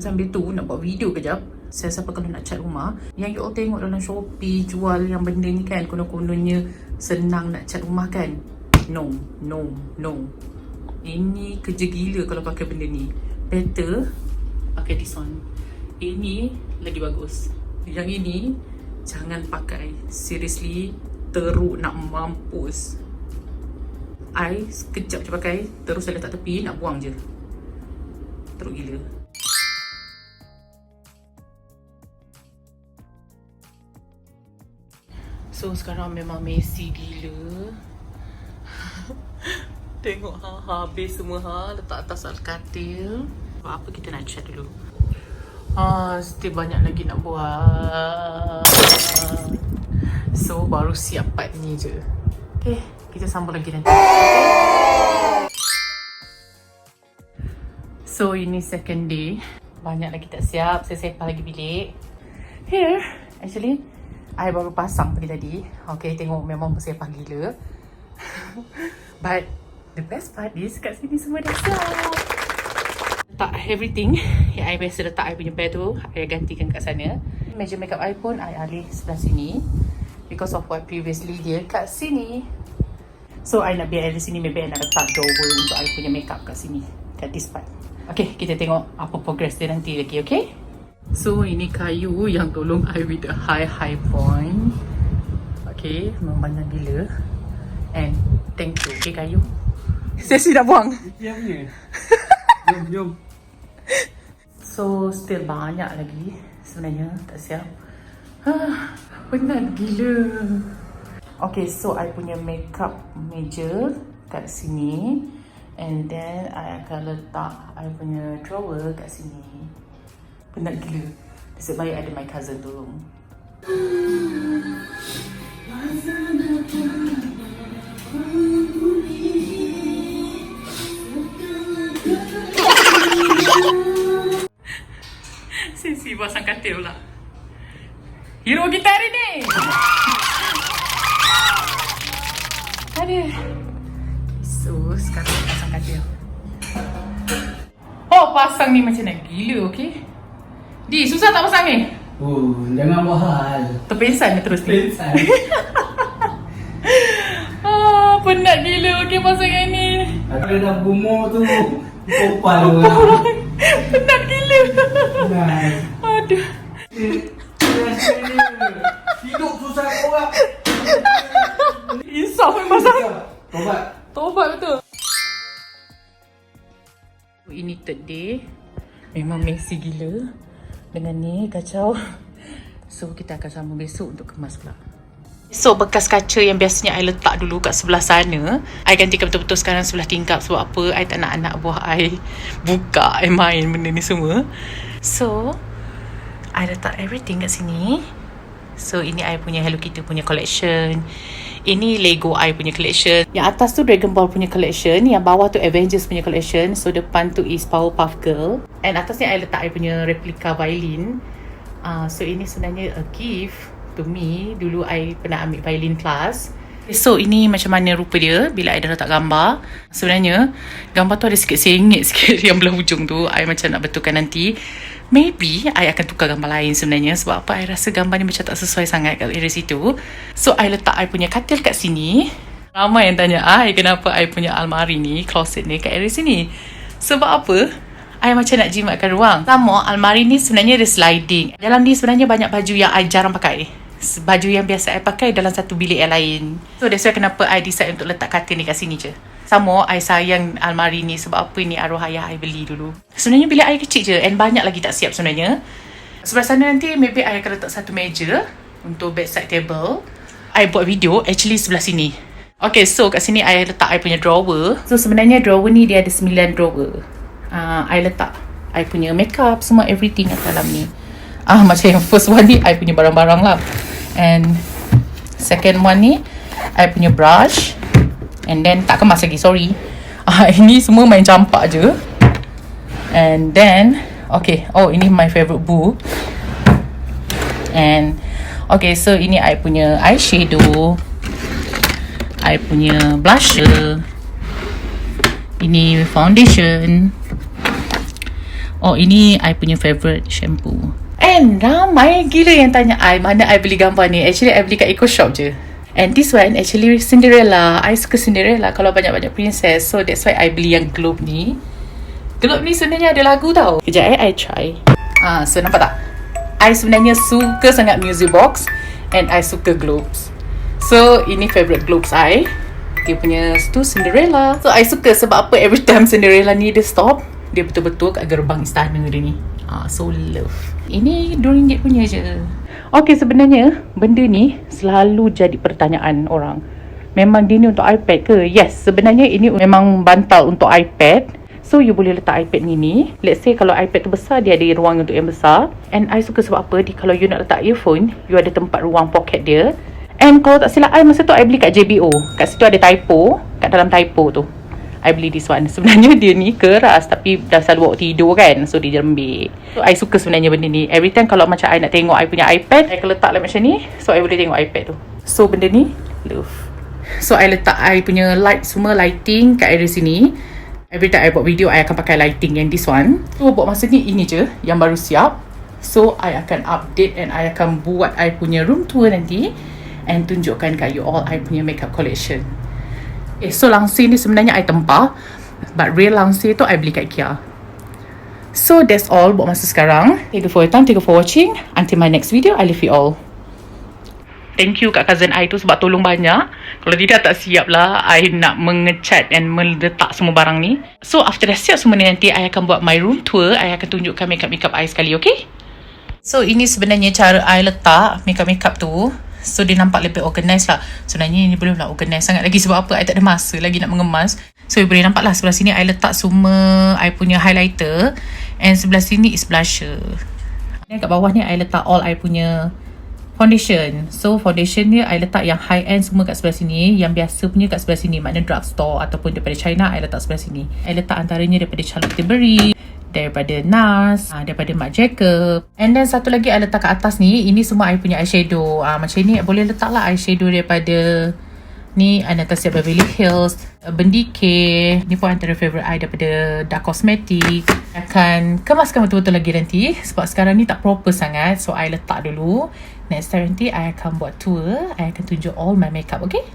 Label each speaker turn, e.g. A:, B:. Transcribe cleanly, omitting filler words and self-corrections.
A: Sambil tu nak buat video kejap. Saya siapa kalau nak cat rumah, yang you all tengok dalam Shopee jual yang benda ni kan, konon-kononnya senang nak cat rumah kan. No. Ini kerja gila kalau pakai benda ni. Better pakai this one. Ini lagi bagus. Yang ini jangan pakai. Seriously, teruk nak mampus. I sekejap je pakai, terus saya letak tepi, nak buang je. Teruk gila. So sekarang memang messy gila. Tengok habis semua letak atas katil. Apa kita nak cat dulu? Still banyak lagi nak buat. So baru siap part ni je. Okay, kita sambung lagi nanti. So ini second day. Banyak lagi tak siap. Saya sepah lagi bilik. Here, actually I baru pasang tadi. Okay, tengok memang bersepah gila. But the best part is kat sini semua dah siap. Letak everything yang I biasa letak I punya bed tu, I gantikan kat sana. Meja makeup I pun I alih sebelah sini because of what previously dia kat sini. So I nak biar I di sini, maybe I nak letak drawer untuk I punya makeup kat sini, kat this part. Okay, kita tengok apa progress dia nanti lagi, okay? So ini kayu yang tolong I with the high point. Okay, memang banyak gila. And thank you, okay kayu. Sesi dah buang. Ikea punya. Jom. So still banyak lagi sebenarnya tak siap. Penat gila. Okay, so I punya makeup meja kat sini. And then I akan letak I punya drawer kat sini. Penat gila. Nasib baik ada my cousin tolong. Sesi pasang katil pula. Hero kita hari ni. Aduh. So sekarang pasang katil. Oh, pasang ni macam nak gila, okay? Di, susah tak pasang ni?
B: Jangan buat hal.
A: Terpesan dia terus ni.
B: Terpesan.
A: Penat gila, okay pasang yang ni.
B: Ada dah bumur tu. Kopal orang.
A: Penat gila.
B: Nah.
A: Aduh.
B: Hidup susah orang.
A: Insaf memang pasang. Tobat betul. Ini third day. Memang messy gila. Dengan ni kacau. So kita akan sambung besok untuk kemas pula. So bekas kaca yang biasanya I letak dulu kat sebelah sana, I gantikan betul-betul sekarang sebelah tingkap. Sebab apa? I tak nak anak buah I buka, I main benda ni semua. So I letak everything kat sini. So ini I punya Hello Kitty punya collection. Ini Lego I punya collection. Yang atas tu Dragon Ball punya collection. Yang bawah tu Avengers punya collection. So depan tu is Powerpuff Girl. And atas ni I letak I punya replika violin. So ini sebenarnya a gift to me. Dulu I pernah ambil violin class. So ini macam mana rupa dia bila I dah letak gambar. Sebenarnya gambar tu ada sikit sengit sikit yang belah hujung tu. I macam nak betulkan nanti. Maybe I akan tukar gambar lain sebenarnya. Sebab apa? I rasa gambar ni macam tak sesuai sangat kat area situ. So I letak I punya katil kat sini. Ramai yang tanya I kenapa I punya almari ni, closet ni kat area sini. Sebab apa? I macam nak jimatkan ruang. Sama almari ni sebenarnya ada sliding. Dalam ni sebenarnya banyak baju yang I jarang pakai. Baju yang biasa I pakai dalam satu bilik yang lain. So that's why kenapa I decide untuk letak katil ni kat sini je. Sama I sayang almari ni sebab apa ni arwah ayah I beli dulu. Sebenarnya bilik I kecil je and banyak lagi tak siap sebenarnya. Sebelah sana nanti maybe I akan letak satu meja untuk bedside table. I buat video actually sebelah sini. Okay, so kat sini I letak I punya drawer. So sebenarnya drawer ni dia ada 9 drawer. I letak I punya makeup semua everything kat dalam ni. Macam yang first one ni I punya barang-barang lah. And second one ni I punya brush. And then tak kemas lagi, sorry. Ini semua main campak je. And then okay, oh ini my favourite book. And okay, so ini I punya eyeshadow, I punya blusher, ini foundation, Oh, ini I punya favourite shampoo. And ramai gila yang tanya I mana I beli gambar ni. Actually I beli kat Eco Shop je. And this one actually Cinderella. I suka Cinderella kalau banyak-banyak princess. So that's why I beli yang globe ni. Globe ni sebenarnya ada lagu tau. Kejap I try. So nampak tak? I sebenarnya suka sangat music box. And I suka globes. So ini favourite globes I. Dia punya tu Cinderella. So I suka sebab apa every time Cinderella ni dia stop, dia betul-betul kat gerbang istana dia ni. So love. Ini RM2 punya je. Okay, sebenarnya benda ni selalu jadi pertanyaan orang. Memang dia ni untuk iPad ke? Yes, sebenarnya ini memang bantal untuk iPad. So you boleh letak iPad ni. Let's say kalau iPad tu besar, dia ada ruang untuk yang besar. And I suka sebab apa? Kalau you nak letak earphone, you ada tempat ruang pocket dia. And kalau tak silap I masa tu I beli kat JBO. Kat situ ada typo. Kat dalam typo tu I beli this one. Sebenarnya dia ni keras, tapi dah selalu bawa tidur kan, so dia lembik. So I suka sebenarnya benda ni. Every time kalau macam I nak tengok I punya iPad, I akan letak like macam ni. So I boleh tengok iPad tu. So benda ni love. So I letak I punya light, semua lighting kat area sini. Every time I buat video, I akan pakai lighting yang this one. So buat masa ni ini je yang baru siap. So I akan update and I akan buat I punya room tour nanti and tunjukkan kat you all I punya makeup collection. So langsir ni sebenarnya I tempah, but real langsir tu I beli kat Ikea. So that's all buat masa sekarang. Thank you for your time, thank you for watching. Until my next video, I love you all. Thank you kat cousin I tu sebab tolong banyak. Kalau tidak tak siap lah I nak mengecat and meletak semua barang ni. So after dah siap semua ni, nanti I akan buat my room tour. I akan tunjukkan makeup-makeup I sekali, okay? So ini sebenarnya cara I letak makeup-makeup tu. So dia nampak lebih organized lah. Sebenarnya ini belum lah organized sangat lagi. Sebab apa? I tak ada masa lagi nak mengemas. So you boleh nampak lah sebelah sini I letak semua I punya highlighter. And sebelah sini is blusher. Dan kat bawah ni I letak all I punya foundation. So foundation ni I letak yang high end semua kat sebelah sini. Yang biasa punya kat sebelah sini, makna drugstore ataupun daripada China, I letak sebelah sini. I letak antaranya daripada Charlotte Tilbury, daripada NARS, daripada Marc Jacob. And then satu lagi I letak kat atas ni, ini semua I punya eyeshadow. Macam ni boleh letak lah eyeshadow daripada ni Anastasia Beverly Hills, Urban Decay. Ni pun antara favourite I daripada Dark Cosmetic. Akan kemaskan betul-betul lagi nanti sebab sekarang ni tak proper sangat. So I letak dulu. Next time nanti I akan buat tour. I akan tunjuk all my makeup, okay?